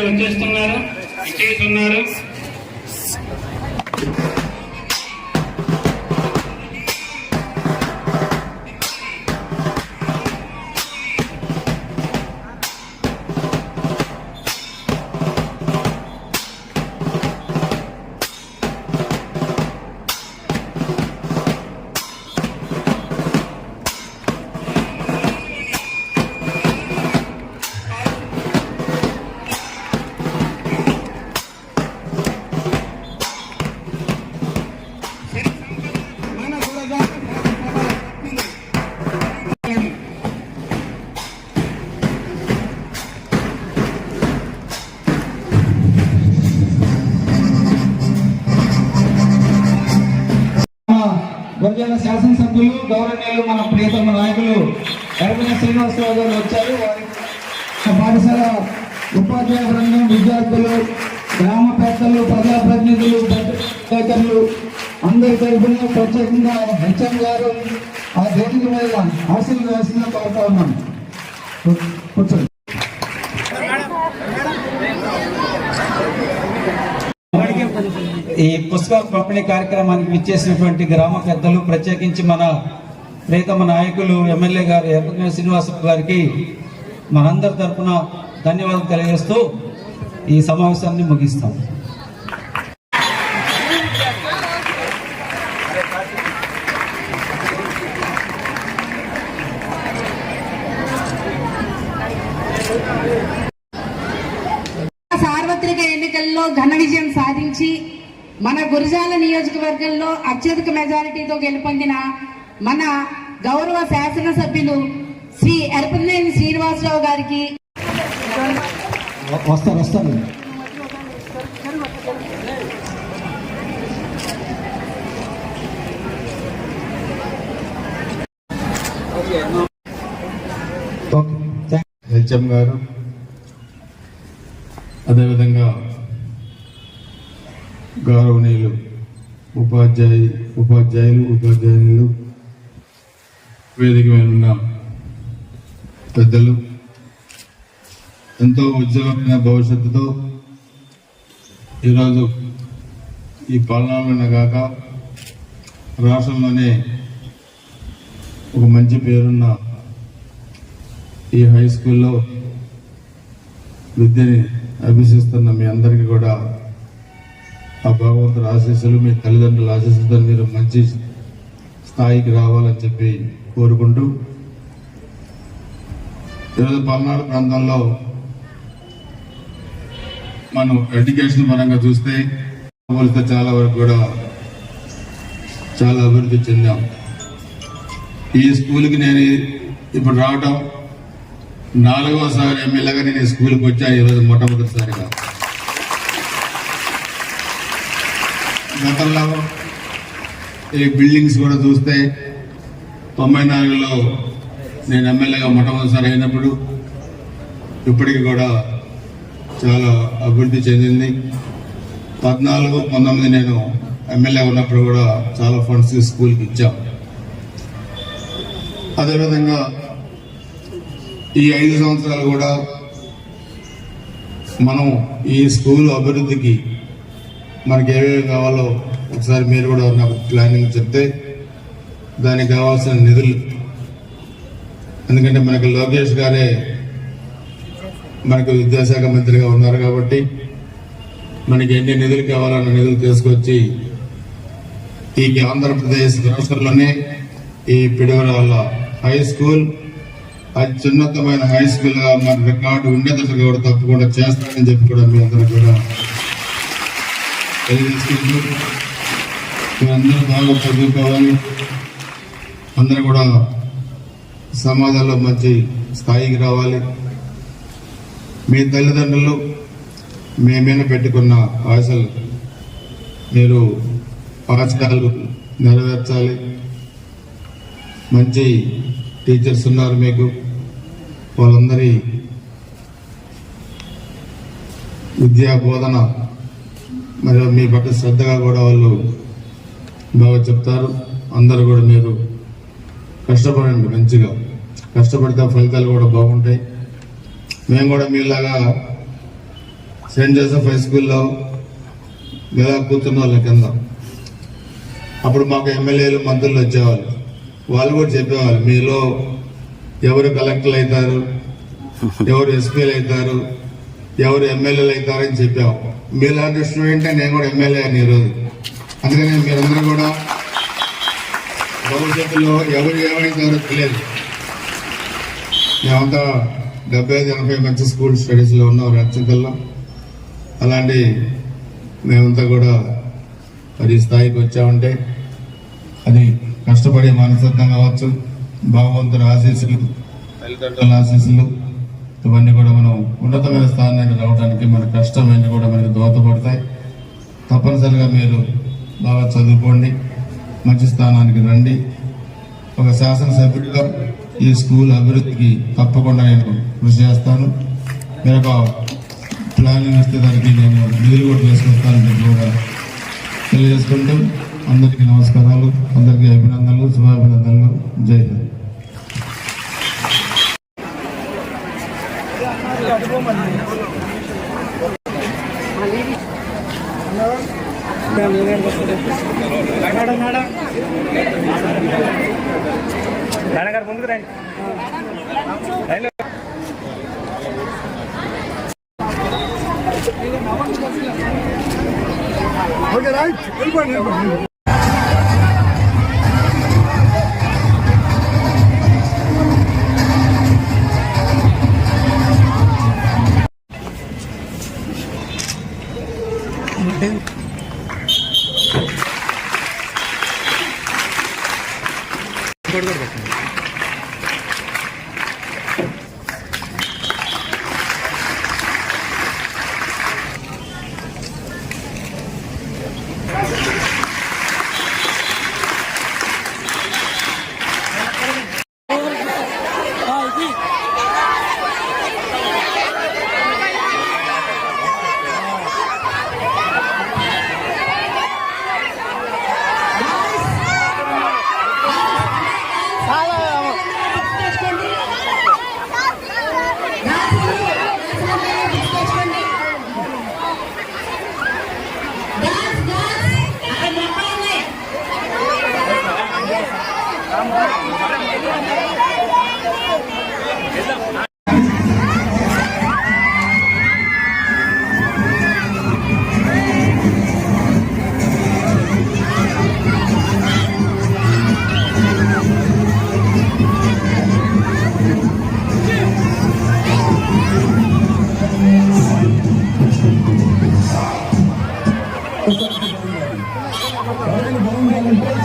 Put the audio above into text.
వచ్చేస్తున్నారు. గురజాల శాసనసభ్యులు గౌరవనీయులు మన ప్రియతమ నాయకులు ఎర్రమల్లి శ్రీనివాసరావు గారు వచ్చారు. వారికి పాఠశాల ఉపాధ్యాయ బృందం, విద్యార్థులు, గ్రామ పెద్దలు, ప్రజాప్రతినిధులు, రైతులు అందరి తరఫున ప్రత్యేకంగా హెచ్ఎం గారు ఆ వేదిక మీద ఆశీర్వదించిన కోరుతా ఉన్నాను. కూర్చోండి. ఈ పుస్తకాల పంపిణీ కార్యక్రమానికి విచ్చేసినటువంటి గ్రామ పెద్దలు, ప్రత్యేకించి మన ప్రియతమ నాయకులు ఎమ్మెల్యే గారు ఎర్రమల్లి శ్రీనివాసరావు గారికి మనందరి తరఫున ధన్యవాదాలు తెలియజేస్తూ ఈ సమావేశాన్ని ముగిస్తాం. సార్వత్రిక ఎన్నికల్లో ఘన విజయం సాధించి మన గురజాల నియోజకవర్గంలో అత్యధిక మెజారిటీతో గెలుపొందిన మన గౌరవ శాసనసభ్యులు శ్రీ ఎర్రమల్లి శ్రీనివాసరావు గారికి వస్తారు హెచ్ఎం గారు, అదేవిధంగా గౌరవనీయులు ఉపాధ్యాయులు, వేదిక మీద ఉన్న పెద్దలు, ఎంతో ఉజ్వలమైన భవిష్యత్తుతో ఈరోజు ఈ పాలనలోనే కాక రాష్ట్రంలోనే ఒక మంచి పేరున్న ఈ హై స్కూల్లో విద్యని అభ్యసిస్తున్న మీ అందరికీ కూడా ఆ భగవంతుడి ఆశీస్సులు, మీ తల్లిదండ్రుల ఆశీస్సులతో మీరు మంచి స్థాయికి రావాలని చెప్పి కోరుకుంటూ, ఈరోజు పల్నాడు ప్రాంతంలో మనం ఎడ్యుకేషన్ పరంగా చూస్తే చాలా వరకు కూడా చాలా అభివృద్ధి చెందాం. ఈ స్కూల్కి నేను ఇప్పుడు రావటం 4వసారి ఎమ్మెల్యేగా నేను ఈ స్కూల్కి వచ్చాను. ఈరోజు మొట్టమొదటిసారిగా. గతంలో ఈ బిల్డింగ్స్ కూడా చూస్తే 94లో నేను ఎమ్మెల్యేగా మొట్టమొదటిసారి అయినప్పుడు ఇప్పటికి కూడా చాలా అభివృద్ధి చెందింది. 14, 19 నేను ఎమ్మెల్యే ఉన్నప్పుడు కూడా చాలా ఫండ్స్ స్కూల్కి ఇచ్చాం. అదేవిధంగా ఈ 5 సంవత్సరాలు కూడా మనం ఈ స్కూల్ అభివృద్ధికి మనకి ఏమేమి కావాలో ఒకసారి మీరు కూడా నాకు ప్లానింగ్ చెప్తే దానికి కావాల్సిన నిధులు, ఎందుకంటే మనకి లోకేష్ గారే మనకు విద్యాశాఖ మంత్రిగా ఉన్నారు కాబట్టి మనకి ఎన్ని నిధులు కావాలన్న నిధులు తీసుకొచ్చి ఈ ఆంధ్రప్రదేశ్ రాష్ట్రంలోనే ఈ పిడుగురాళ్ళ హై స్కూల్ అత్యున్నతమైన హై స్కూల్ గా మన రికార్డు ఉండేటట్టుగా కూడా తప్పకుండా చేస్తారని చెప్పి కూడా మీ అందరూ కూడా తెలియజేసుకుంటూ, మీరందరూ బాగా చదువుకోవాలి, అందరూ కూడా సమాజంలో మంచి స్థాయికి రావాలి. మీ తల్లిదండ్రులు మీ మీద పెట్టుకున్న ఆశలు మీరు ఆశయాలు నెరవేర్చాలి. మంచి టీచర్స్ ఉన్నారు మీకు, వాళ్ళందరి విద్యా బోధన మరియు మీ పట్ల శ్రద్ధగా కూడా వాళ్ళు బాగా చెప్తారు. అందరూ కూడా మీరు కష్టపడండి మంచిగా. కష్టపడితే ఫలితాలు కూడా బాగుంటాయి. మేము కూడా మీలాగా సెయింట్ జోసెఫ్ హై స్కూల్లో ఇలా కూర్చున్న వాళ్ళ కింద అప్పుడు మాకు ఎమ్మెల్యేలు మంత్రులు వచ్చేవాళ్ళు. వాళ్ళు కూడా చెప్పేవాళ్ళు మీలో ఎవరు కలెక్టర్లు అవుతారు, ఎవరు ఎస్పీలు అవుతారు, ఎవరు ఎమ్మెల్యేలు అవుతారని చెప్పాము. మీలాంటి స్టూడెంటే నేను కూడా ఎమ్మెల్యే అని ఈరోజు. అందుకని మీరందరూ కూడా భవిష్యత్తులో ఎవరు ఏమైతారో తెలియదు. మేమంతా 75-80 మంచి స్కూల్ స్టడీస్లో ఉన్నాం రక్షితల్లో. అలాంటి మేమంతా కూడా అది స్థాయికి వచ్చామంటే అది కష్టపడే మనస్తత్వం కావచ్చు, భగవంతుని ఆశీస్సులు, తల్లిదండ్రుల ఆశీస్సులు, ఇవన్నీ కూడా మనం ఉన్నతమైన స్థానానికి రావడానికి మన కష్టం అన్నీ కూడా మనకి దోహదపడతాయి. తప్పనిసరిగా మీరు బాగా చదువుకోండి, మంచి స్థానానికి రండి. ఒక శాసనసభ్యుడిగా ఈ స్కూల్ అభివృద్ధికి తప్పకుండా నేను కృషి చేస్తాను. మీరు ఒక ప్లానింగ్ ఇస్తే దానికి నేను నిధులు కూడా తీసుకొస్తానని చెప్పి కూడా తెలియజేసుకుంటూ అందరికీ నమస్కారాలు, అందరికీ అభినందనలు, శుభాభినందనలు. జై హింద్. మేడం ముందుకు రండి. ఓకే రైట్ వెళ్ళిపోండి. బాగుండాలంటే